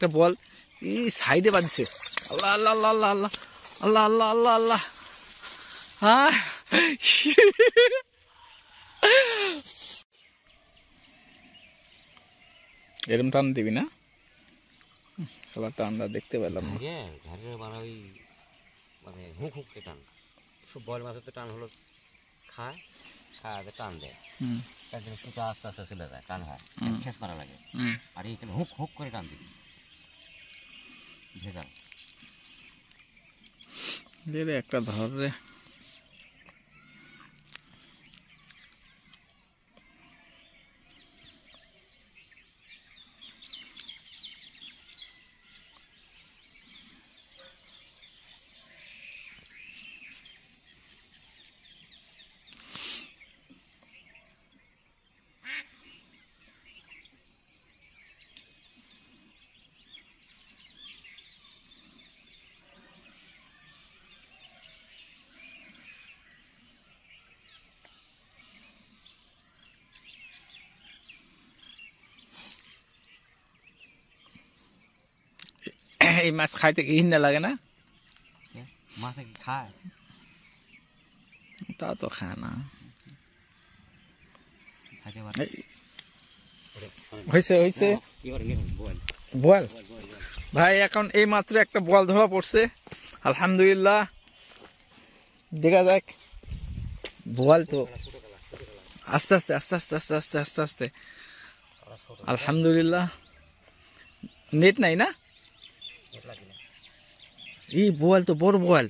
একটা বল এই সাইডে বাঁধছে। আল্লাহ আল্লাহ আল্লাহ আল্লাহ আল্লাহ আল্লাহ আল্লাহ আল্লাহ আল্লাহ। হ্যাঁ এরম টান দিবি না, সবার টানটা দেখতে পেলাম না। মানে হুক হুককে টান, সব বল মাছের তো টান হলো খায়, সারাতে টান দেয়, তার জন্য সুতা আস্তে আস্তে চলে যায়, টান হয়, খেস মারা লাগে। আর এইখানে হুক হুক করে টান দিবি, ভেজাল। একটা ধর রে, এই মাছ খাইতে ঘৃণা লাগে না? মাছে খায়, তা তো খায় না। হয়েছে হয়েছে বল ভাই, এখন এই মাত্র একটা বল ধরা পড়ছে, আলহামদুলিল্লাহ। দেখা যাক, বল তো আস্তে আস্তে আস্তে আস্তে আস্তে আস্তে আস্তে আস্তে, আলহামদুলিল্লাহ। নেট নাই না? এই বল তো বড় বল,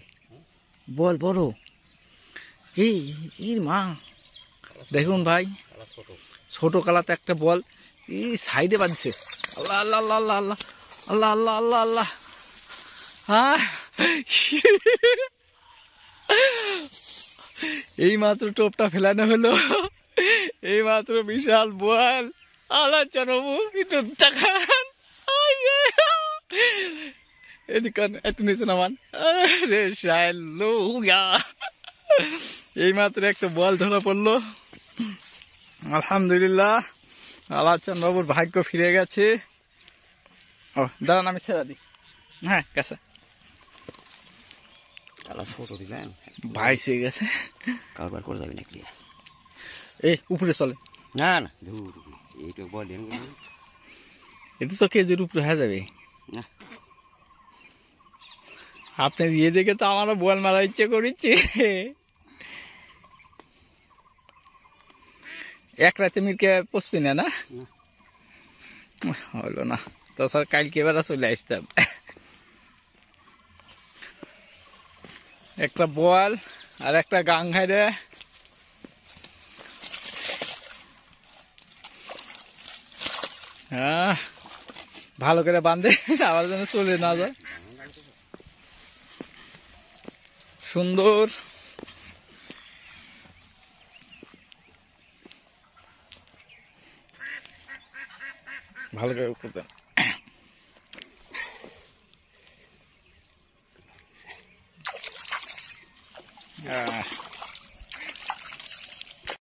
বল বড়। এই মা দেখুন ভাই, ছোট কালাতে একটা বল এই সাইডে বাঁধছে। আল্লাহ আল্লাহ আল্লাহ আল্লাহ আল্লাহ আল্লাহ আল্লাহ আল্লাহ। হ্যাঁ এই মাত্র টোপটা ফেলানো হলো, এই মাত্র বিশাল বল। আল্লাহ জানবো একটু দেখান, এদিকে একটু নিচে নামান রে শাইলো। এই মাত্র একটা বল ধরা পড়লো, আলহামদুলিল্লাহ। আলাচান বাবুর ভাগ্য ফিরে গেছে। ও দাঁড়ান, আমি ছেড়ে দিই। হ্যাঁ গেছে, ভাই সে গেছে। কারবার করে যাবি নাকি? এই উপরে চলে না না, এইটুকু বল দেন, এটা তো কেজির উপরে হয়ে যাবে। আপনার ইয়ে দেখে তো আমারও বল মারা ইচ্ছে করেছে। এক রাতে মিরকে পচবি না, না হলো না তো স্যার, কালকে বেলা চলে আসতাম। একটা বল আর একটা গাঙ্ঘাই রে, হ্যাঁ ভালো করে বাঁধে, আবার যেন চলে না যায়। সুন্দর, ভালো করে উপর দেন।